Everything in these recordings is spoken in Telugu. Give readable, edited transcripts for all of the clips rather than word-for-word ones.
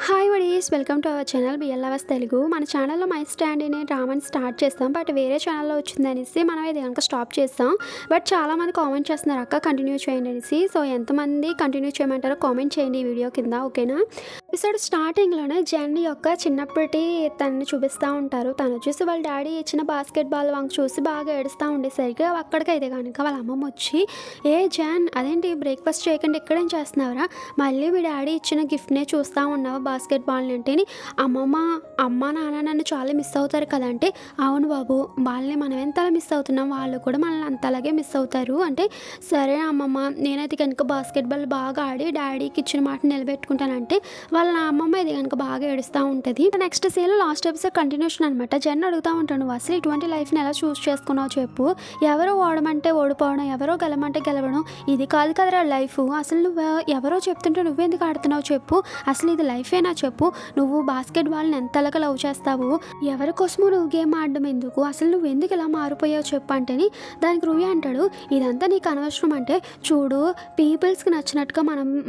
Hi ladies, welcome to our channel BLRS Telugu. మన ఛానల్లో మై స్టాండ్ అనే డ్రామాని స్టార్ట్ చేస్తాం. బట్ వేరే ఛానల్లో వచ్చిందనేసి మనం ఇది కనుక స్టాప్ చేస్తాం. బట్ చాలామంది కామెంట్ చేస్తున్నారు, అక్క కంటిన్యూ చేయండి అనేసి. సో ఎంతమంది కంటిన్యూ చేయమంటారో కామెంట్ చేయండి ఈ వీడియో కింద, ఓకేనా. ఎపిసోడ్ స్టార్టింగ్లోనే జెన్ యొక్క చిన్నప్పటి తనని చూపిస్తూ ఉంటారు. తను వచ్చేసి వాళ్ళ డాడీ ఇచ్చిన బాస్కెట్ బాల్ వంక చూసి బాగా ఏడుస్తూ ఉండేసరికి అక్కడికైతే కనుక వాళ్ళ అమ్మమ్మ వచ్చి, ఏ జెన్ అదేంటి బ్రేక్ఫాస్ట్ చేయకుండా ఇక్కడేం చేస్తున్నావురా, మళ్ళీ మీ డాడీ ఇచ్చిన గిఫ్ట్నే చూస్తూ ఉన్నావా బాస్కెట్ బాల్ అంటేని. అమ్మ నాన్న నన్ను చాలా మిస్ అవుతారు కదంటే, అవును బాబు, వాళ్ళని మనం ఎంతలా మిస్ అవుతున్నాం, వాళ్ళు కూడా మనల్ని అంతలాగే మిస్ అవుతారు అంటే, సరే అమ్మమ్మ, నేనైతే కనుక బాస్కెట్ బాల్ బాగా ఆడి డాడీకి ఇచ్చిన మాట నిలబెట్టుకుంటానంటే వాళ్ళ అమ్మమ్మ ఇది కనుక బాగా ఏడుస్తూ ఉంటుంది. నెక్స్ట్ సీన్లో లాస్ట్ ఎపిసోడ్ కంటిన్యూషన్ అనమాట. జెన్ అడుగుతూ ఉంటాను, నువ్వు అసలు ఇటువంటి లైఫ్ని ఎలా చూస్ చేసుకున్నావు చెప్పు, ఎవరో ఓడమంటే ఓడిపోవడం, ఎవరో గెలమంటే గెలవడం, ఇది కాదు కదరా లైఫ్, అసలు నువ్వు ఎవరో చెప్తుంటే నువ్వెందుకు ఆడుతున్నావు చెప్పు, అసలు ఇది లైఫేనా చెప్పు, నువ్వు బాస్కెట్ బాల్ని ఎంతలాగా లవ్ చేస్తావు, ఎవరి కోసమో నువ్వు గేమ్ ఆడడం ఎందుకు, అసలు నువ్వు ఎందుకు ఇలా మారిపోయావు చెప్పు అంటేని. దానికి రూయి అంటాడు, ఇదంతా నీకు అనవసరం అంటే, చూడు పీపుల్స్కి నచ్చినట్టుగా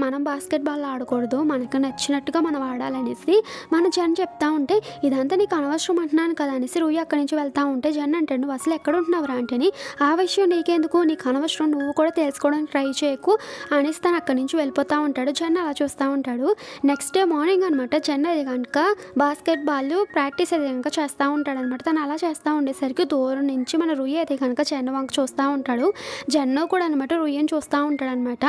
మనం బాస్కెట్ బాల్ ఆడకూడదు, మనకు నచ్చినట్టుగా మనం ఆడాలనేసి మన జన్ చెప్తా ఉంటే, ఇదంతా నీకు అనవసరం అంటున్నాను కదా అనేసి రూయి అక్కడి నుంచి వెళ్తూ ఉంటే జన్ అంటాడు, నువ్వు అసలు ఎక్కడ ఉంటున్నావురా అంటేని, ఆ విషయం నీకెందుకు, నీకు అనవసరం, నువ్వు కూడా తెలుసుకోవడానికి ట్రై చేయకు అనేసి తను అక్కడి నుంచి వెళ్ళిపోతూ ఉంటాడు. జన్ అలా చూస్తూ ఉంటాడు. నెక్స్ట్ డే మార్నింగ్ అనమాట, జన్ అది కనుక బాస్కెట్ బాల్ ప్రాక్టీస్ అయితే కనుక చేస్తూ ఉంటాడు అనమాట. తను అలా చేస్తూ ఉండేసరికి దూరం నుంచి మన రూయి అయితే కనుక జన్ వంక చూస్తూ ఉంటాడు. జన్ను కూడా అనమాట రూయిని చూస్తూ ఉంటాడు అనమాట.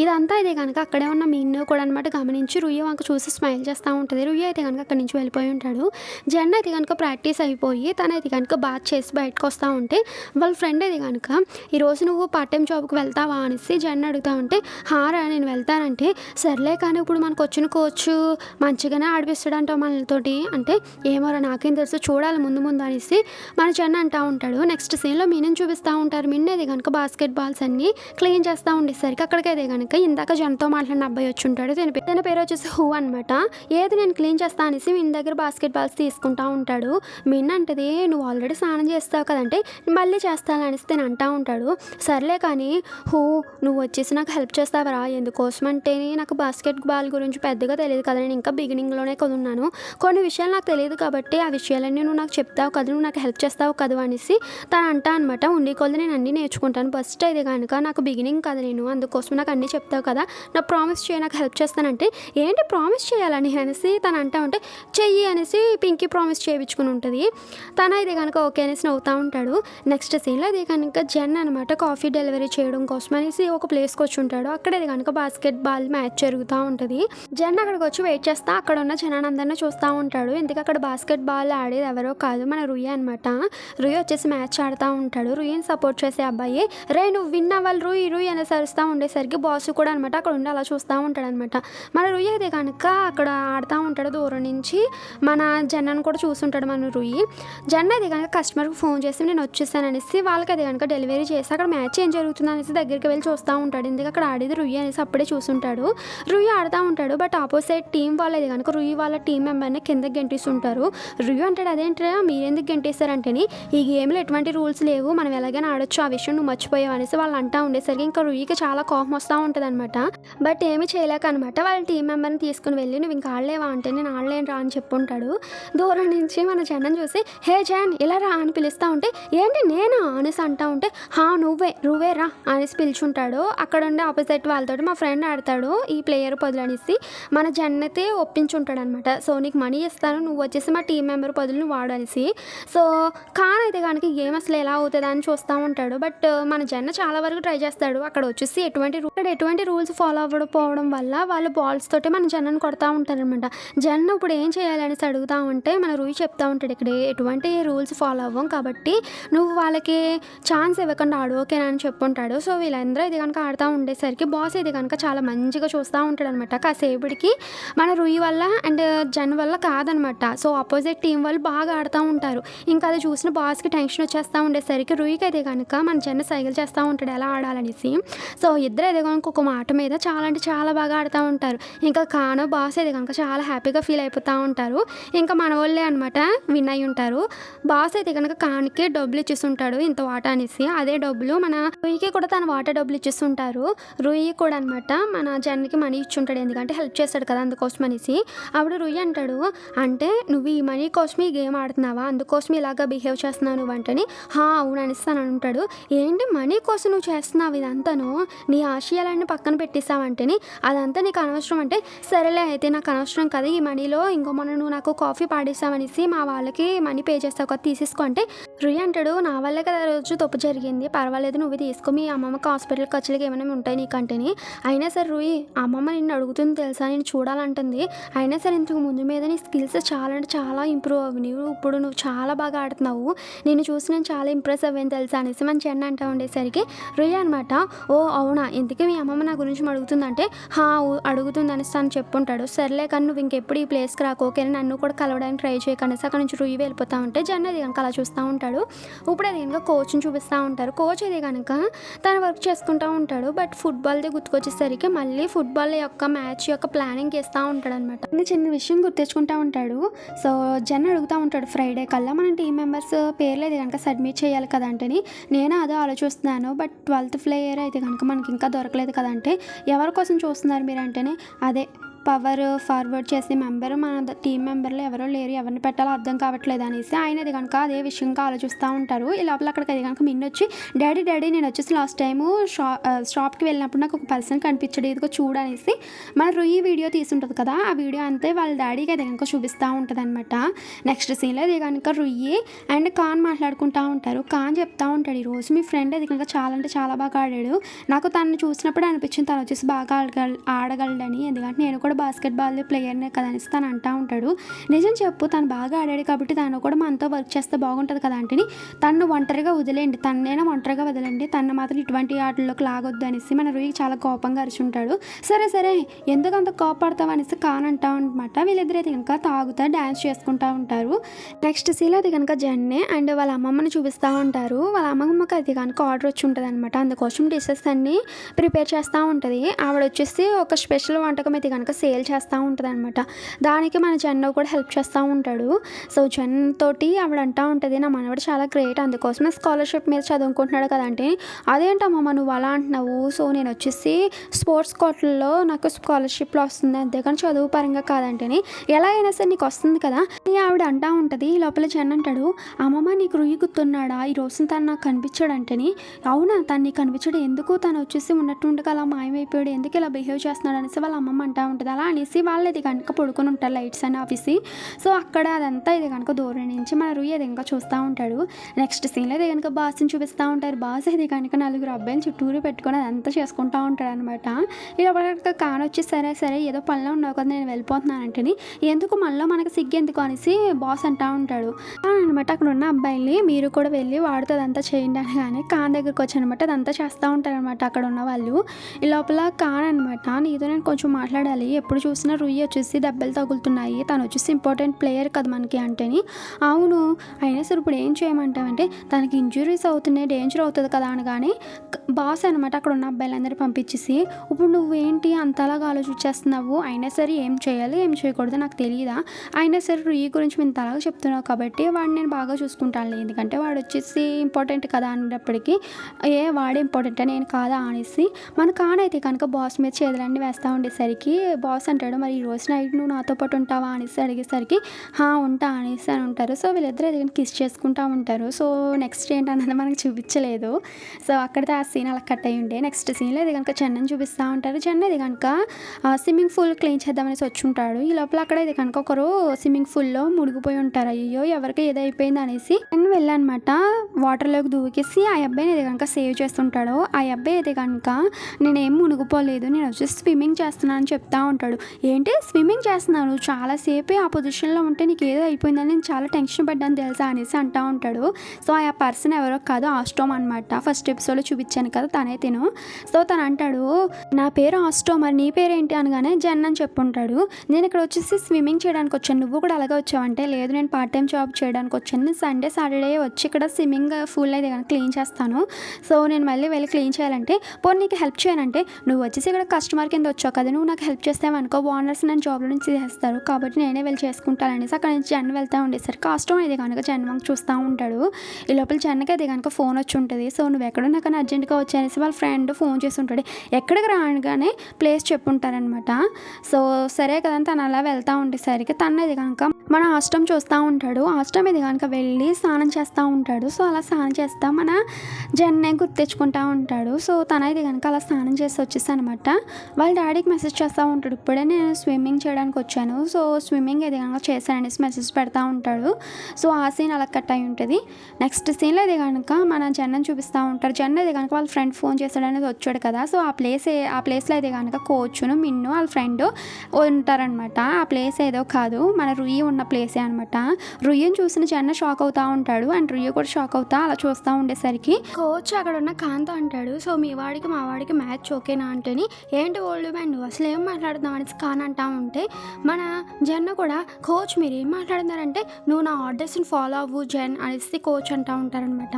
ఇదంతా అయితే కనుక అక్కడే ఉన్న మీన్ను కూడా అనమాట గమనించి రూయి వంక చూసి స్మైల్ చేస్తూ ఉంటుంది. రూయి అయితే కనుక అక్కడి నుంచి వెళ్ళిపోయి ఉంటాడు. జన్ అయితే కనుక ప్రాక్టీస్ అయిపోయి తనైతే కనుక బాత్ చేసి బయటకు వస్తూ ఉంటే వాళ్ళ ఫ్రెండ్ అయితే కనుక, ఈరోజు నువ్వు పార్ట్ టైం జాబ్కి వెళ్తావా అనేసి జన్ అడుగుతూ ఉంటే, హారా నేను వెళ్తానంటే, సర్లే కానీ ఇప్పుడు మనకు వచ్చిన కోచ్ మంచిగానే ఆడిపిస్తాడంట మనతోటి అంటే, ఏమోరా నాకేం తెలుసు, చూడాలి ముందు ముందు అనేసి మన జన్ అంటూ ఉంటాడు. నెక్స్ట్ సీన్లో మీనని చూపిస్తూ ఉంటారు. మిన్నేది కనుక బాస్కెట్ బాల్స్ అన్ని క్లీన్ చేస్తూ ఉండేసరికి అక్కడికైతే కనుక ఇందాక జన్తో మాట్లాడిన అబ్బాయి వచ్చి ఉంటాడు. తన పేరు వచ్చేసి హూ అనమాట. ఏది నేను క్లీన్ చేస్తా అనేసి మిన్ దగ్గర బాస్కెట్ బాల్స్ తీసుకుంటా ఉంటాడు. మిన్ అంటది, నువ్వు ఆల్రెడీ స్నానం చేస్తావు కదంటే మళ్ళీ చేస్తాను అనేసి నేను అంటూ ఉంటాడు. సర్లే కానీ హూ, నువ్వు వచ్చేసి నాకు హెల్ప్ చేస్తావరా, ఎందుకోసం అంటే నాకు బాస్కెట్ బాల్ గురించి పెద్దగా తెలియదు కదా, నేను ఇంకా బిగినింగ్లోనే కొన్నాను, కొన్ని విషయాలు నాకు తెలియదు కాబట్టి ఆ విషయాలన్నీ నువ్వు నాకు చెప్తావు కదా, నువ్వు నాకు హెల్ప్ చేస్తావు కదా అనేసి తను అంటా అనమాట. ఉండి కొద్ది నేను అన్నీ నేర్చుకుంటాను, ఫస్ట్ అయితే కనుక నాకు బిగినింగ్ కదా, నేను అందుకోసం నాకు అన్నీ చెప్తావు కదా, నా ప్రామిస్ చేయి నాకు హెల్ప్ చేస్తానంటే, ఏంటి ప్రామిస్ చేయాలని అనేసి తను అంటా ఉంటే, చెయ్యి అనేసి పింకీ ప్రామిస్ చేయించుకుని ఉంటుంది. తను అయితే కనుక ఓకే అనేసి నవ్వుతూ ఉంటాడు. నెక్స్ట్ సీన్లో అది కనుక జెన్ అనమాట కాఫీ డెలివరీ చేయడం కోసం అనేసి ఒక ప్లేస్కి వచ్చి ఉంటాడు. అక్కడ అది కనుక బాస్కెట్ బాల్ మ్యాచ్ జరుగుతూ ఉంటుంది. జెన్ అక్కడికి వచ్చి వెయిట్ చేస్తా అక్కడ ఉన్న జనానందరినీ చూస్తూ ఉంటాడు. ఎందుకు అక్కడ బాస్కెట్ బాల్ ఆడేది ఎవరో కాదు, మన రుయి అనమాట. రుయి వచ్చేసి మ్యాచ్ ఆడుతూ ఉంటాడు. రుయిని సపోర్ట్ చేసే అబ్బాయి, రే నువ్వు విన్ అవ్వాలి రుయి రుయి అనేసి అరుస్తూ ఉండేసరికి బాస్ కూడా అనమాట అక్కడ ఉండి అలా చూస్తూ ఉంటాడు అనమాట. మన రుయి అయితే కనుక అక్కడ ఆడుతూ ఉంటాడు. దూరం నుంచి మన జన్నను కూడా చూస్తుంటాడు మన రుయి. జన్న అయితే కనుక కస్టమర్కి ఫోన్ చేసి నేను వచ్చేసాను అనేసి వాళ్ళకి అయితే కనుక డెలివరీ చేసి అక్కడ మ్యాచ్ ఏం జరుగుతుంది అనేసి దగ్గరికి వెళ్ళి చూస్తూ ఉంటాడు. ఎందుకు అక్కడ ఆడేది రుయి అనేసి అప్పుడే చూస్తుంటాడు. రుయి ఆడుతూ ఉంటాడు. బట్ ఆపోజిట్ టీం వాళ్ళది కనుక రుయి వాళ్ళ టీం మెంబర్ని కిందకి గెంటిస్తుంటారు. రుయి అంటాడు, అదేంటా మీరెందుకు గెంటేస్తారంటేని, ఈ గేమ్లో ఎటువంటి రూల్స్ లేవు, మనం ఎలాగైనా ఆడొచ్చు, ఆ విషయం నువ్వు మర్చిపోయావు అనేసి వాళ్ళు అంటూ ఉండేసరికి ఇంకా రుయికి చాలా కోపం వస్తూ ఉంటుంది అనమాట. బట్ ఏమి చేయలేక అనమాట వాళ్ళ టీం మెంబర్ని తీసుకుని వెళ్ళి, నువ్వు ఇంకా ఆడలేవా అంటే, నేను ఆడలేను రా అని చెప్పుంటాడు. దూరం నుంచి మన జనం చూసి, హే జన్ ఇలా రా అని పిలుస్తూ ఉంటే, ఏంటి నేనా అనేసి అంటూ ఉంటే, హా నువ్వే రా అనేసి పిలుచుంటాడు. అక్కడ ఉండే ఆపోజిట్ వాళ్ళతో మా ఫ్రెండ్ ఆడతాడు ఈ ప్లేయర్ బదులు అనేసి మన జన్నతే ఒప్పించుంటాడు అనమాట. సో నీకు మనీ ఇస్తాను, నువ్వు వచ్చేసి మా టీం మెంబర్ బదులు నువ్వు వాడు అనేసి. సో ఖాన్ అయితే కనుక గేమ్ అసలు ఎలా అవుతుందా అని చూస్తూ ఉంటాడు. బట్ మన జన్న చాలా వరకు ట్రై చేస్తాడు. అక్కడ వచ్చేసి ఎటువంటి రూల్స్ ఫాలో అవ్వకపోవడం వల్ల వాళ్ళు బాల్స్ తోటి మన జన్నను కొడతా ఉంటారు అనమాట. జన్న ఇప్పుడు ఏం చేయాలి అనేసి అడుగుతూ ఉంటే మన రూయి చెప్తా ఉంటాడు, ఇక్కడ ఎటువంటి రూల్స్ ఫాలో అవ్వం కాబట్టి నువ్వు వాళ్ళకి ఛాన్స్ ఇవ్వకుండా ఆడు, ఓకేనా అని చెప్పుంటాడు. సో వీళ్ళందరూ ఇది కనుక ఆడుతూ ఉండేసరికి బాస్ ఇది కనుక చాలా మంచిగా చూస్తూ ఉంటాడు అనమాట. కాసేపటికి మన రూయి వల్ల అండ్ జన్ వల్ల కాదనమాట. సో ఆపోజిట్ టీం వాళ్ళు బాగా ఆడుతూ ఉంటారు. ఇంకా అది చూసిన బాస్కి టెన్షన్ వచ్చేస్తూ ఉండేసరికి రూయికి అయితే కనుక మన జన్ సైకిల్ చేస్తూ ఉంటాడు ఎలా ఆడాలనేసి. సో ఇద్దరు అయితే కనుక ఒక మాట మీద చాలా అంటే చాలా బాగా ఆడుతూ ఉంటారు. ఇంకా ఖాన్ బాస్ అయితే కనుక చాలా హ్యాపీగా ఫీల్ అయిపోతూ ఉంటారు. ఇంకా మన వాళ్ళే అనమాట విన్ అయి ఉంటారు. బాస్ అయితే కనుక ఖాన్కి డబ్బులు ఇచ్చిస్తుంటాడు ఇంత వాటా అనేసి. అదే డబ్బులు మన రూయికి కూడా తన వాటా డబ్బులు ఇచ్చిస్తుంటారు. రూయి కూడా అనమాట మన జన్కి మనీ ఇచ్చుంటాడు, ఎందుకంటే హెల్ప్ చేస్తాడు కదా అందుకోసం అనేసి. అప్పుడు రుయ్యి అంటాడు, అంటే నువ్వు ఈ మనీ కోసమే ఈ గేమ్ ఆడుతున్నావా, అందుకోసం ఇలాగా బిహేవ్ చేస్తున్నావు నువ్వు అంటని. అవును అనిస్తాను అంటాడు. ఏంటి మనీ కోసం నువ్వు చేస్తున్నావు ఇదంతాను, నీ ఆశయాలన్నీ పక్కన పెట్టేసావంటని, అదంతా నీకు అనవసరం అంటే, సరేలే అయితే నాకు అనవసరం కదా ఈ మనీలో, ఇంకో మొన్న నువ్వు నాకు కాఫీ పాడేసావనేసి మా వాళ్ళకి మనీ పే చేస్తావు కదా తీసేసుకో అంటే, రుయ్యి అంటాడు, నా వల్లే కదా రోజు తప్పు జరిగింది, పర్వాలేదు నువ్వు తీసుకో, మీ అమ్మమ్మకి హాస్పిటల్ ఖర్చులకి ఏమైనా ఉంటాయి నీకంటేని. అయినా సరే రుయ్యి, అమ్మమ్మ నిన్ను అడుగుతుంది తెలుసా, నేను చూడాలంటుంది. అయినా సరే ఇంతకు ముందు మీద నీ స్కిల్స్ చాలా అంటే చాలా ఇంప్రూవ్ అవ్వి, ఇప్పుడు నువ్వు చాలా బాగా ఆడుతున్నావు, నేను చూసి నేను చాలా ఇంప్రెస్ అవ్వాను తెలుసా అనేసి మన చెన్న అంటూ ఉండేసరికి రుయ్యి అనమాట, ఓ అవునా ఇంతకీ మీ అమ్మమ్మ నా గురించి అడుగుతుందంటే, అడుగుతుంది అనేసి తను చెప్పుంటాడు. సర్లే కానీ నువ్వు ఇంకెప్పుడు ఈ ప్లేస్కి రాకు, ఓకేనా, నన్ను కూడా కలవడానికి ట్రై చేయకనేసి అక్కడ నుంచి రుయ్యి వెళ్ళిపోతూ ఉంటే జన్న అది కనుక అలా చూస్తూ ఉంటాడు. ఇప్పుడు అది కనుక కోచ్ని చూపిస్తూ ఉంటారు. కోచ్ అది కనుక తను వర్క్ చేసుకుంటూ ఉంటాడు. బట్ ఫుట్బాల్ది గుర్తుకొచ్చేసరికి మళ్ళీ ఫుట్బాల్ యొక్క మ్యాచ్ యొక్క ప్లానింగ్ చేస్తూ ఉంటాడు అనమాట. చిన్న విషయం గుర్తించుకుంటూ ఉంటాడు. సో జన్ అడుగుతూ ఉంటాడు, ఫ్రైడే కల్లా మన టీం మెంబర్స్ పేర్లు అయితే కనుక సబ్మిట్ చేయాలి కదా అంటేని. నేను అదే ఆలోచిస్తున్నాను, బట్ 12th ప్లేయర్ అయితే కనుక మనకి ఇంకా దొరకలేదు కదా అంటే, ఎవరి కోసం చూస్తున్నారు మీరు అంటేనే, అదే పవర్ ఫార్వర్డ్ చేసే మెంబర్ మన టీం మెంబర్లు ఎవరో లేరు, ఎవరిని పెట్టాలో అర్థం కావట్లేదు అనేసి ఆయన అది కనుక అదే విషయంగా ఆలోచిస్తూ ఉంటారు. ఈ లోపల అక్కడికి అది కనుక మిన్ వచ్చి, డాడీ నేను వచ్చేసి లాస్ట్ టైము షాప్కి వెళ్ళినప్పుడు నాకు ఒక పర్సన్ కనిపించాడు, ఇదిగో చూడనేసి మన రుయ్యి వీడియో తీసుంటుంది కదా, ఆ వీడియో అంతే వాళ్ళ డాడీకి అది కనుక చూపిస్తూ ఉంటుంది అనమాట. నెక్స్ట్ సీన్లో అది కనుక రుయ్యి అండ్ ఖాన్ మాట్లాడుకుంటూ ఉంటారు. ఖాన్ చెప్తా ఉంటాడు, ఈరోజు మీ ఫ్రెండ్ అది కనుక చాలా అంటే చాలా బాగా ఆడాడు, నాకు తను చూసినప్పుడు అనిపించింది తను వచ్చేసి బాగా ఆడగలడని, ఎందుకంటే నేను కూడా బాస్కెట్బాల్ ప్లేయర్నే కదా అనేసి తను అంటూ ఉంటాడు. నిజం చెప్పు, తను బాగా ఆడాడు కాబట్టి తను కూడా మనతో వర్క్ చేస్తే బాగుంటుంది కదా అంటే, తను ఒంటరిగా వదిలేండి, తనైనా ఒంటరిగా వదిలేండి, తను మాత్రం ఇటువంటి ఆటల్లోకి లాగొద్దు అనేసి మన రుయ్యి చాలా కోపంగా అరుచుంటాడు. సరే ఎందుకు అంత కోపడతావు అనేసి ఖాన్ అంటా అనమాట. వీళ్ళిద్దరు అయితే కనుక తాగుతా డ్యాన్స్ చేసుకుంటూ ఉంటారు. నెక్స్ట్ సీన్ అది కనుక జన్నే అండ్ వాళ్ళ అమ్మమ్మని చూపిస్తూ ఉంటారు. వాళ్ళ అమ్మమ్మకి అది కనుక ఆర్డర్ వచ్చి ఉంటుంది అనమాట. అందుకోసం డిషెస్ అన్నీ ప్రిపేర్ చేస్తూ ఉంటుంది. ఆవిడ వచ్చేసి ఒక స్పెషల్ వంటకం అయితే కనుక సేల్ చేస్తూ ఉంటుంది అనమాట. దానికి మన జన్ను కూడా హెల్ప్ చేస్తూ ఉంటాడు. సో జన్ తోటి ఆవిడ అంటూ ఉంటుంది, నా మనవాడు చాలా గ్రేట్, అందుకోసమే స్కాలర్షిప్ మీద చదువుకుంటున్నాడు కదంటే, అదేంటమ్మమ్మ నువ్వు అలా అంటున్నావు, సో నేను వచ్చేసి స్పోర్ట్స్ కోటల్లో నాకు స్కాలర్షిప్లో వస్తుంది, అంతేకాని చదువు పరంగా కాదంటేని, ఎలా అయినా సరే నీకు వస్తుంది కదా అని ఆవిడ అంటూ ఉంటుంది. లోపల జన్ అంటాడు, అమ్మమ్మ నీకు రుయ్యి గుర్తున్నాడా, ఈ రోజు తను నాకు కనిపించాడంటేని. అవునా, తను నీకు కనిపించాడు, ఎందుకు తను వచ్చేసి ఉన్నట్టుండగా అలా మాయమైపోయాడు, ఎందుకు ఇలా బిహేవ్ చేస్తున్నాడు అనేసి వాళ్ళ అమ్మమ్మ అంటూ ఉంటుంది. అలా అనేసి వాళ్ళు ఇది కనుక పడుకొని ఉంటారు లైట్స్ అని ఆఫీసి. సో అక్కడ అదంతా ఇది కనుక దూరం నుంచి మన రుయ్యి అది ఇంకా చూస్తూ ఉంటాడు. నెక్స్ట్ సీన్లో ఇది కనుక బాస్ని చూపిస్తూ ఉంటారు. బాస్ ఇది కనుక 4 అబ్బాయిలు చుట్టూరు పెట్టుకొని అదంతా చేసుకుంటూ ఉంటాడు అనమాట. ఇలా కాన్ వచ్చి సరే ఏదో పనిలో ఉన్నావు కదా నేను వెళ్ళిపోతున్నానంటేని, ఎందుకు మళ్ళీ మనకు సిగ్గెందుకు అనేసి బాస్ అంటూ ఉంటాడు అనమాట. అక్కడ ఉన్న అబ్బాయిని మీరు కూడా వెళ్ళి వాడితో అదంతా చేయండి అని, కానీ కాన్ దగ్గరికి వచ్చి అనమాట అదంతా చేస్తూ ఉంటారనమాట అక్కడ ఉన్న వాళ్ళు. ఈ లోపల కాన్ అనమాట, నీతో నేను కొంచెం మాట్లాడాలి, ఎప్పుడు చూసినా రుయ్యి వచ్చేసి దెబ్బలు తగులుతున్నాయి, తను వచ్చేసి ఇంపార్టెంట్ ప్లేయర్ కదా మనకి అంటేని. అవును, అయినా సరే ఇప్పుడు ఏం చేయమంటావంటే, తనకి ఇంజురీస్ అవుతున్నాయి, డేంజర్ అవుతుంది కదా అనగానే బాస్ అనమాట అక్కడ ఉన్న అబ్బాయిలందరూ పంపించేసి, ఇప్పుడు నువ్వేంటి అంతలాగా ఆలోచించేస్తున్నావు, అయినా సరే ఏం చేయాలి ఏం చేయకూడదు నాకు తెలియదా, అయినా సరే రుయ్యి గురించి మేము తలాగా చెప్తున్నావు కాబట్టి వాడిని నేను బాగా చూసుకుంటాను, ఎందుకంటే వాడు వచ్చేసి ఇంపార్టెంట్ కదా అనేటప్పటికీ, వాడే ఇంపార్టెంట్ నేను కాదా అనేసి మన కాన్ అయితే కనుక బాస్ మీద చేతులన్నీ వేస్తూ ఉండేసరికి బాస్ అంటాడు, మరి ఈ రోజు నైట్ నువ్వు నాతో పాటు ఉంటావా అనేసి అడిగేసరికి ఉంటా అనేసి అని ఉంటారు. సో వీళ్ళిద్దరు అది కిస్ చేసుకుంటూ ఉంటారు. సో నెక్స్ట్ ఏంటన్నది మనకు చూపించలేదు. సో అక్కడితో ఆ సీన్ అలా కట్ అయ్యి ఉండే. నెక్స్ట్ సీన్లో ఇది కనుక చెన్నని చూపిస్తూ ఉంటారు. చెన్న ఇది కనుక స్విమ్మింగ్ పూల్ క్లీన్ చేద్దామనేసి వచ్చి ఉంటాడు. ఈ లోపల అక్కడ ఇది కనుక ఒకరు స్విమ్మింగ్ పూల్లో మునిగిపోయి ఉంటారు. అయ్యో ఎవరికి ఏదైపోయింది అనేసి నేను వెళ్ళనమాట వాటర్లోకి దూకేసి ఆ అబ్బాయిని ఇది కనుక సేవ్ చేస్తుంటాడు. ఆ అబ్బాయి అయితే కనుక నేనేం మునిగిపోలేదు, నేను వచ్చి స్విమ్మింగ్ చేస్తున్నాను అని చెప్తా ఉంటాడు. ఏంటి స్విమ్మింగ్ చేస్తున్నాను, చాలాసేపు ఆ పొజిషన్లో ఉంటే నీకు ఏదో అయిపోయిందని నేను చాలా టెన్షన్ పడ్డాను తెలుసా అనేసి అంటూ ఉంటాడు. సో ఆ పర్సన్ ఎవరో కాదు, ఆస్ట్రోమ్ అనమాట. ఫస్ట్ ఎపిసోడ్లో చూపించాను కదా తనే తిను. సో తను అంటాడు, నా పేరు ఆస్ట్రోమ్, మరి నీ పేరేంటి అనగానే జన్ అని చెప్పుంటాడు. నేను ఇక్కడ వచ్చేసి స్విమ్మింగ్ చేయడానికి వచ్చాను, నువ్వు కూడా అలాగే వచ్చావంటే, లేదు నేను పార్ట్ టైం జాబ్ చేయడానికి వచ్చాను, నేను సండే సాటర్డే వచ్చి ఇక్కడ స్విమ్మింగ్ పూల్ అయితే కానీ క్లీన్ చేస్తాను, సో నేను మళ్ళీ వెళ్ళి క్లీన్ చేయాలంటే పోనీ నీకు హెల్ప్ చేయనంటే, నువ్వు వచ్చేసి ఇక్కడ కస్టమర్ కింద వచ్చావు కదా, నువ్వు నాకు హెల్ప్ చేస్తే చేసామనుకో ఓనర్స్ నన్ను జాబ్లో నుంచి తీసేస్తారు, కాబట్టి నేనే వెళ్ళి చేసుకుంటాను అనేసి అక్కడ నుంచి జెన్ వెళ్తూ ఉండేసరికి కాస్ట్యూమ్ అయితే కనుక జెన్ వంక చూస్తూ ఉంటాడు. ఈ లోపల జెన్కి అయితే కనుక ఫోన్ వచ్చి ఉంటుంది. సో నువ్వు ఎక్కడున్నా కానీ అర్జెంట్గా వచ్చేసి వాళ్ళ ఫ్రెండ్ ఫోన్ చేసి ఉంటాడు. ఎక్కడికి రాగానే ప్లేస్ చెప్పుంటారనమాట. సో సరే కదా తను అలా వెళ్తూ ఉండేసరికి తను ఇది కనుక మన ఆశ్రమం చూస్తూ ఉంటాడు. ఆశ్రమం ఇది కనుక వెళ్ళి స్నానం చేస్తూ ఉంటాడు. సో అలా స్నానం చేస్తా మన జెన్నే గుర్తు తెచ్చుకుంటూ ఉంటాడు. సో తన ఇది కనుక అలా స్నానం చేసి వచ్చేసి అనమాట వాళ్ళ డాడీకి మెసేజ్ చేస్తూ ఉంటాడు. ఇప్పుడే నేను స్విమ్మింగ్ చేయడానికి వచ్చాను, సో స్విమ్మింగ్ ఇది కనుక చేశాననేసి మెసేజ్ పెడతా ఉంటాడు. సో ఆ సీన్ అలా కట్ అయి ఉంటుంది. నెక్స్ట్ సీన్లో ఇది కనుక మన జెన్నని చూపిస్తూ ఉంటారు. జెన్న ఇది కనుక వాళ్ళ ఫ్రెండ్ ఫోన్ చేశాడనేది వచ్చాడు కదా. సో ఆ ప్లేస్లో అయితే కనుక కోచ్ను మిన్ను వాళ్ళ ఫ్రెండ్ ఉంటారనమాట. ఆ ప్లేస్ ఏదో కాదు, మన రుయ్యి ఉన్న ప్లేసే అనమాట. రుయ్యని చూసిన జెన్న షాక్ అవుతూ ఉంటాడు అండ్ రుయ్య కూడా షాక్ అవుతా అలా చూస్తూ ఉండేసరికి కోచ్ అక్కడ ఉన్న కాంతో అంటాడు, సో మీ వాడికి మా వాడికి మ్యాచ్ ఓకేనా అంటేని ఏంటి ఓల్డ్ మ్యాన్ నువ్వు అసలు ఏం మాట్లాడుతున్నావు అనేసి కాన్ అంటా ఉంటే మన జెన్న కూడా కోచ్ మీరు ఏం మాట్లాడుతున్నారంటే నువ్వు నా ఆర్డర్స్ని ఫాలో అవ్వు జెన్ అనేసి కోచ్ అంటూ ఉంటారనమాట.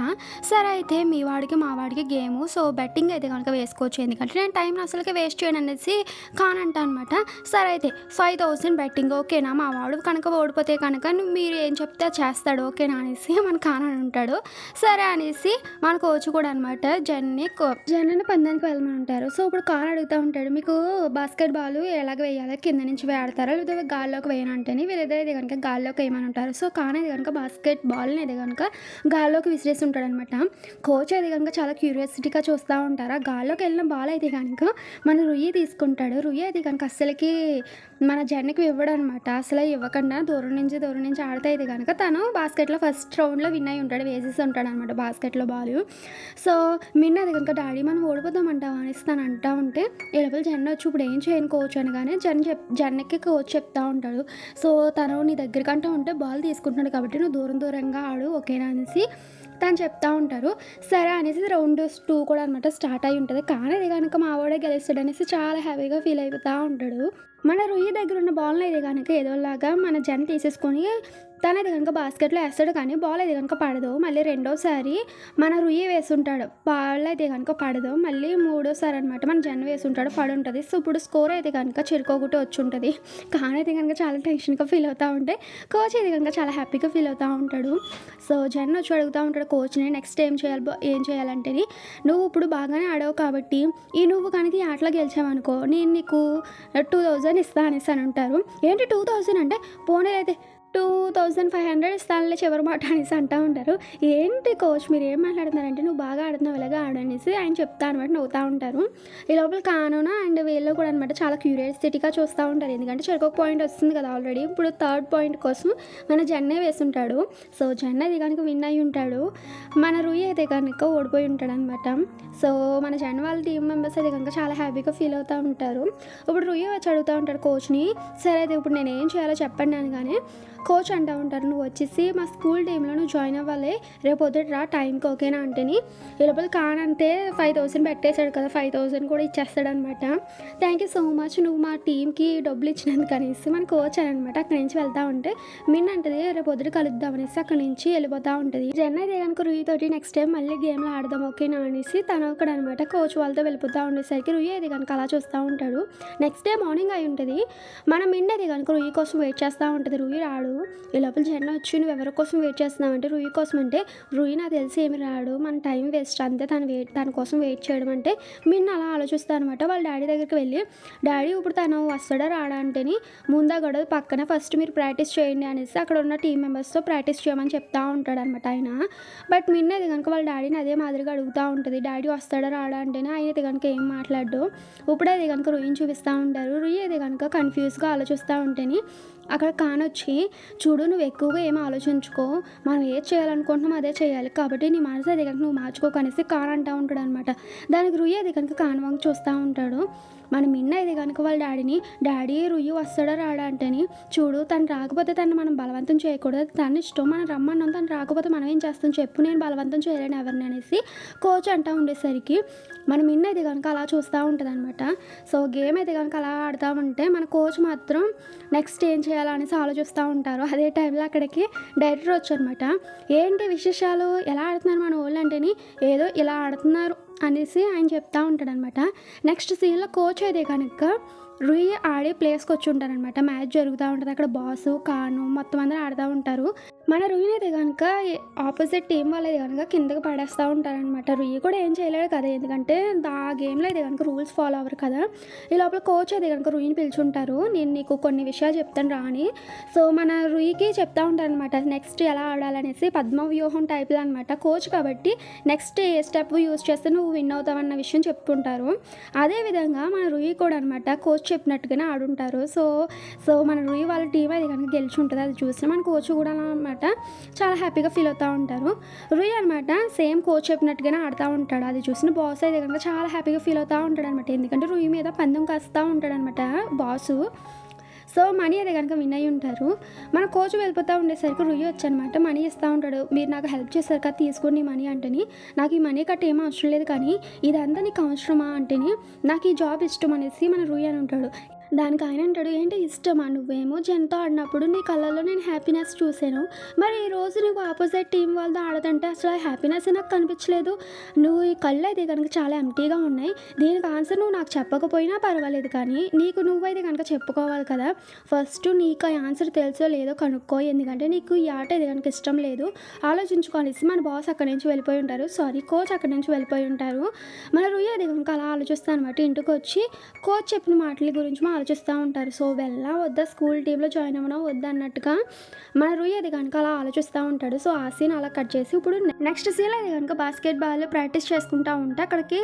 సరే అయితే మీ వాడికి మా వాడికి గేము, సో బెట్టింగ్ అయితే కనుక వేసుకోవచ్చు, ఎందుకంటే నేను టైంని అసలుకి వేస్ట్ చేయను అనేసి కాన్ అంటా అనమాట. సరే అయితే 5,000 బెట్టింగ్ ఓకేనా, మా వాడు కనుక ఓడిపోతే కనుక నువ్వు మీరు ఏం చెప్తే చేస్తాడు ఓకేనా అనేసి మన కాన్ అని ఉంటాడు. సరే అనేసి మన కోచ్ కూడా అనమాట జెన్ని పందానికి వెళ్ళమని ఉంటారు. సో ఇప్పుడు కాన్ అడుగుతూ ఉంటాడు, మీకు బాస్కెట్ బాల్ ఎలాగ వేయాలి, కింద నుంచి వేడతారా లేదా గాల్లోకి వేయనంటేని వీళ్ళిద్దరు ఇది కనుక గాల్లోకి వేయమని ఉంటారు. సో కాన్ ఇది కనుక బాస్కెట్ బాల్ని ఇది కనుక గాల్లోకి విసిరేసి ఉంటాడు అనమాట. కోచ్ అది కనుక చాలా క్యూరియాసిటీగా చూస్తూ ఉంటారు. ఆ గాల్లోకి వెళ్ళిన బాల్ అయితే కనుక మన రుయ్యి తీసుకుంటాడు. రుయ్యి అయితే కనుక అస్సలకి మన జెన్నికి ఇవ్వడం అనమాట. అసలు ఇవ్వకుండా దూరం నుంచి ఆడితే అయితే కనుక తను బాస్కెట్లో ఫస్ట్ రౌండ్లో విన్ అయి ఉంటాడు, వేసేసి ఉంటాడు అనమాట బాస్కెట్లో బాల్. సో మిన్న అది కనుక డాడీ మనం ఓడిపోతామంటావా అనేసి తను అంటూ ఉంటే ఈ లోపల జెన్ వచ్చి ఇప్పుడు ఏం చేయను కోచ్ అనగానే జెన్కి కోచ్ చెప్తా ఉంటాడు, సో తను నీ దగ్గరకంటూ ఉంటే బాల్ తీసుకుంటున్నాడు కాబట్టి నువ్వు దూరంగా ఆడు ఓకేనా అనేసి తను చెప్తా ఉంటారు. సరే అనేసి రౌండ్ 2 కూడా అనమాట స్టార్ట్ అయి ఉంటుంది. కానీ అది కనుక మా వాడే గెలుస్తాడు అనేసి చాలా హ్యాపీగా ఫీల్ అయిపోతూ ఉంటాడు. మన రుయ్యి దగ్గర ఉన్న బాల్ని ఇది కనుక ఏదోలాగా మన జెన్ తీసేసుకొని తను ఇది కనుక బాస్కెట్లో వేస్తాడు, కానీ బాల్ ఇది కనుక పడదు. మళ్ళీ రెండోసారి మన రుయ్యి వేసుంటాడు, బాల్ అయితే కనుక పడదు. మళ్ళీ మూడోసారి అనమాట మన జెన్ వేసుంటాడు, పడి ఉంటుంది. సో ఇప్పుడు స్కోర్ అయితే కనుక చిరుకోగుట్టు వచ్చి ఉంటుంది. కానీ అయితే కనుక చాలా టెన్షన్గా ఫీల్ అవుతూ ఉంటే కోచ్ అయితే కనుక చాలా హ్యాపీగా ఫీల్ అవుతూ ఉంటాడు. సో జెన్ వచ్చి అడుగుతూ ఉంటాడు కోచ్ని నెక్స్ట్ ఏం చేయాలంటే నువ్వు ఇప్పుడు బాగానే ఆడావు కాబట్టి నువ్వు కనుక ఈ ఆటలో గెలిచావనుకో నేను నీకు 2,000 ఇస్తా అనేసి అని ఉంటారు. ఏంటి 2,000 అంటే పోనీ అయితే 2,500 ఇస్తానులే చివరి మాట అనేసి అంటూ ఉంటారు. ఏంటి కోచ్ మీరు ఏం మాట్లాడుతున్నారంటే నువ్వు బాగా ఆడుతున్నావు ఇలాగా ఆడనేసి ఆయన చెప్తా అనమాట, నవ్వుతూ ఉంటారు. ఈ లోపల కానున అండ్ వీళ్ళు కూడా అనమాట చాలా క్యూరియాసిటీగా చూస్తూ ఉంటారు, ఎందుకంటే చెరొక పాయింట్ వస్తుంది కదా ఆల్రెడీ. ఇప్పుడు 3rd పాయింట్ కోసం మన జెన్నే వేసుంటాడు. సో జెన్ అది కనుక విన్ అయి ఉంటాడు, మన రుయ్యి అయితే కనుక ఓడిపోయి ఉంటాడు అనమాట. సో మన జెన్ వాళ్ళ టీం మెంబర్స్ అయితే కనుక చాలా హ్యాపీగా ఫీల్ అవుతూ ఉంటారు. ఇప్పుడు రుయ్యి వచ్చి అడుగుతూ ఉంటాడు కోచ్ని, సరే అయితే ఇప్పుడు నేను ఏం చేయాలో చెప్పండి అనగానే కోచ్ అంటూ ఉంటారు, నువ్వు వచ్చేసి మా స్కూల్ టీంలో నువ్వు జాయిన్ అవ్వాలి, రేపు పొద్దుట రా టైంకి ఓకేనా అంటేని. ఈ లోపల కానంతే 5,000 పెట్టేశాడు కదా, 5,000 కూడా ఇచ్చేస్తాడనమాట. థ్యాంక్ యూ సో మచ్ నువ్వు మా టీంకి డబ్బులు ఇచ్చినందుకు అనేసి మన కోచ్ అని అనమాట. అక్కడి నుంచి వెళ్తూ ఉంటే మిన్ అంటది రేపు పొద్దుట కలుద్దాం అనేసి అక్కడి నుంచి వెళ్ళిపోతూ ఉంటుంది. జెన్ అయితే కనుక రుయ్యి తోటి నెక్స్ట్ టైం మళ్ళీ గేమ్లో ఆడదాం ఓకేనా అనేసి తను అక్కడ అనమాట కోచ్ వాళ్ళతో వెళ్ళిపోతూ ఉండేసరికి రుయ్యి అయితే కనుక అలా చూస్తూ ఉంటాడు. నెక్స్ట్ డే మార్నింగ్ అయి ఉంటుంది. మన మిన్ అయితే కనుక రుయ్యి కోసం వెయిట్ చేస్తూ ఉంటుంది. రుయ్యి రాడు. ఈ లోపల జెన్ వచ్చి నువ్వు ఎవరి కోసం వెయిట్ చేస్తున్నావు అంటే రుయ్యి కోసం అంటే రుయ్యి నాకు తెలిసి ఏమి రాడు, మన టైం వేస్ట్ అంతే తన కోసం వెయిట్ చేయడం అంటే మిన్ అలా ఆలోచిస్తాను అనమాట. వాళ్ళ డాడీ దగ్గరికి వెళ్ళి డాడీ ఇప్పుడు తను వస్తాడా రాడా అంటేని ముందా గొడవ పక్కన ఫస్ట్ మీరు ప్రాక్టీస్ చేయండి అనేసి అక్కడ ఉన్న టీం మెంబర్స్తో ప్రాక్టీస్ చేయమని చెప్తా ఉంటాడు అనమాట ఆయన. బట్ మిన్ అది కనుక వాళ్ళ డాడీని అదే మాదిరిగా అడుగుతూ ఉంటుంది, డాడీ వస్తాడా రాడా అంటేనే ఆయన అయితే కనుక ఏం మాట్లాడు. ఇప్పుడు అది కనుక రుయ్యిని చూపిస్తూ ఉంటారు. రుయ్యి అయితే కనుక కన్ఫ్యూజ్గా ఆలోచిస్తూ ఉంటేని అక్కడ కానొచ్చి చూడు నువ్వు ఎక్కువగా ఏం ఆలోచించుకో, మనం ఏది చేయాలనుకుంటున్నాం అదే చేయాలి, కాబట్టి నీ మనసు అది కనుక నువ్వు మార్చుకోకనేసి కాన్ అంటూ ఉంటాడు అనమాట. దానికి రుయ్యి అది కనుక కాన్వాంగ్ చూస్తూ ఉంటాడు. మన మిన్న ఇది కనుక వాళ్ళ డాడీని డాడీ రుయ్యి వస్తాడా రాడా అంటేని చూడు తను రాకపోతే తను మనం బలవంతం చేయకూడదు, తను ఇష్టం మనం రమ్మన్నాం, తను రాకపోతే మనం ఏం చేస్తాం చెప్పు, నేను బలవంతం చేయలేను ఎవరిని అనేసి కోచ్ అంటూ ఉండేసరికి మన మిన్న ఇది కనుక అలా చూస్తూ ఉంటుంది అనమాట. సో గేమ్ అయితే కనుక అలా ఆడుతూ ఉంటే మన కోచ్ మాత్రం నెక్స్ట్ ఏం చేయాలో అనేసి ఆలోచిస్తూ ఉంటారు. అదే టైంలో అక్కడికి డైరెక్టర్ వచ్చారనమాట. ఏంటి విశేషాలు ఎలా ఆడుతున్నారు మన వాళ్ళు అంటేని ఏదో ఇలా ఆడుతున్నారు అనేసి ఆయన చెప్తా ఉంటాడనమాట. నెక్స్ట్ సీన్లో కోచ్ అయితే కనుక రూయి ఆడే ప్లేస్‌కి వచ్చుంటారనమాట. మ్యాచ్ జరుగుతా ఉంటది. అక్కడ బాసు, ఖాను మొత్తం అందరూ ఆడుతా ఉంటారు. మన రూయినైతే గనక ఆపోజిట్ టీమ్ వాళ్ళైతే గనక కిందకి పడేస్తా ఉంటారనమాట. రూయి కూడా ఏం చేయలేడు కదా! ఎందుకంటే ఆ గేమ్‌లో అయితే గనక రూల్స్ ఫాలో అవ్వరు కదా! ఈ లోపల కోచ్ అయితే గనక రూయిని పిలిచుంటారు. నేను నీకు కొన్ని విషయాలు చెప్తాను రా అని. సో, మన రూయికి చెప్తా ఉంటారనమాట. నెక్స్ట్ ఎలా ఆడాలనేసి పద్మ వ్యూహం టైప్‌లో అనమాట. కోచ్ కాబట్టి నెక్స్ట్ ఏ స్టెప్ యూజ్ చేస్తే నువ్వు విన్ అవుతావన్న విషయం చెప్తుంటారు. అదేవిధంగా మన రూయి కూడా అనమాట కోచ్ చెప్పినట్టుగానే ఆడుంటారు. సో, మన రూయి వాళ్ళ టీమ్ అది కనుక గెలిచి ఉంటది. అది చూసి మన కోచ్ కూడా అనమాట చాలా హ్యాపీగా ఫీల్ అవుతా ఉంటారు. రూయి అనమాట సేమ్ కోచ్ చెప్పినట్టుగానే ఆడుతా ఉంటాడు. అది చూసిన బాస్ అయితే కనుక చాలా హ్యాపీగా ఫీల్ అవుతా ఉంటాడనమాట. ఎందుకంటే రూయి మీద పందెం కాస్తా ఉంటాడనమాట బాసు. సో, మనీ అయితే గనుక విన్ అయ్యి ఉంటారు. మన కోచ్ వెళ్ళిపోతా ఉండేసరికి రూయి వచ్చనమాట మనీ ఇస్తా ఉంటాడు. మీరు నాకు హెల్ప్ చేశారు కదా! తీసుకోండి మనీ అంటేని, నాకు ఈ మనీ కట్ట ఏమి అవసరం లేదు కానీ ఇదంతా నీకు అవసరమా అంటేని, నాకు ఈ జాబ్ ఇష్టం అనేసి మన రూయి అని ఉంటాడు. దానికి ఆయన అంటాడు, ఏంటి ఇష్టమా? నువ్వేమో జెన్‌తో ఆడినప్పుడు నీ కళ్ళల్లో నేను హ్యాపీనెస్ చూసాను. మరి ఈరోజు నువ్వు ఆపోజిట్ టీమ్ వాళ్ళతో ఆడుతుంటే అసలు ఆ హ్యాపీనెస్సే నాకు కనిపించలేదు. నువ్వు ఈ కళ్ళు అయితే కనుక చాలా ఎంప్టీగా ఉన్నాయి. దీనికి ఆన్సర్ నువ్వు నాకు చెప్పకపోయినా పర్వాలేదు కానీ నీకు నువ్వైతే కనుక చెప్పుకోవాలి కదా! ఫస్ట్ నీకు ఆ ఆన్సర్ తెలుసో లేదో కనుక్కో. ఎందుకంటే నీకు ఈ ఆట అయితే కనుక ఇష్టం లేదు. ఆలోచించుకో అనేసి మన బాస్ అక్కడి నుంచి వెళ్ళిపోయి ఉంటారు. సారీ కోచ్ అక్కడి నుంచి వెళ్ళిపోయి ఉంటారు. మన రూయి అది కనుక అలా ఆలోచిస్తా అనమాట. ఇంటికొచ్చి కోచ్ చెప్పిన మాటల గురించి ఆలోచిస్తూ ఉంటారు. సో, వెళ్ళా వద్దా, స్కూల్ టీంలో జాయిన్ అవ్వనా వద్దా అన్నట్టుగా మన రూయి అది కనుక అలా ఆలోచిస్తూ ఉంటాడు. సో, ఆ సీన్ అలా కట్ చేసి ఇప్పుడు నెక్స్ట్ సీన్ అది కనుక బాస్కెట్ బాల్ ప్రాక్టీస్ చేసుకుంటూ ఉంటే అక్కడికి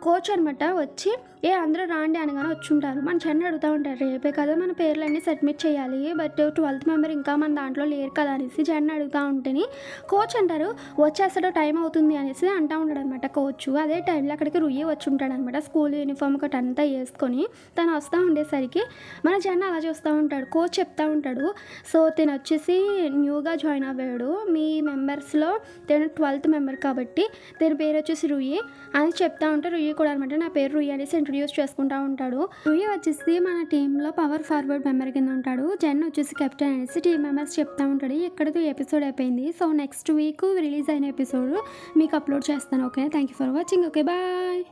కోచ్ అనమాట వచ్చి అందరూ రాండి అనగానే వచ్చుంటారు. మన చెన్న అడుగుతూ ఉంటారు, రేపే కదా మన పేర్లన్నీ సబ్మిట్ చేయాలి, బట్ 12th మెంబర్ ఇంకా మన దాంట్లో లేరు కదా అనేసి చెన్న అడుగుతూ ఉంటేని కోచ్ అంటారు వచ్చేస్తాడో టైం అవుతుంది అనేసి అంటూ ఉంటాడు అనమాట కోచ్. అదే టైంలో అక్కడికి రూయి వచ్చి ఉంటాడు అనమాట. స్కూల్ యూనిఫామ్ ఒకటి అంతా వేసుకొని తను వస్తూ ఉండేసరికి మన జన్న అలా చూస్తూ ఉంటాడు. కోచ్ చెప్తా ఉంటాడు, సో తను వచ్చేసి న్యూగా జాయిన్ అవ్వాడు మీ మెంబర్స్లో, తను 12th మెంబర్ కాబట్టి తన పేరు వచ్చేసి రూయి అని చెప్తా ఉంటే రూయి కూడా అనమాట నా పేరు రూయి అనేసి ఇంట్రడ్యూస్ చేసుకుంటూ ఉంటాడు. రూయి వచ్చేసి మన టీంలో పవర్ ఫార్వర్డ్ మెంబర్ కింద ఉంటాడు. జెన్ వచ్చేసి కెప్టెన్ అనేసి టీం మెంబర్స్ చెప్తా ఉంటాడు. ఇక్కడితో ఎపిసోడ్ అయిపోయింది. సో నెక్స్ట్ వీక్ రిలీజ్ అయిన ఎపిసోడ్ మీకు అప్లోడ్ చేస్తాను. Okay, thank you for watching. Okay, bye.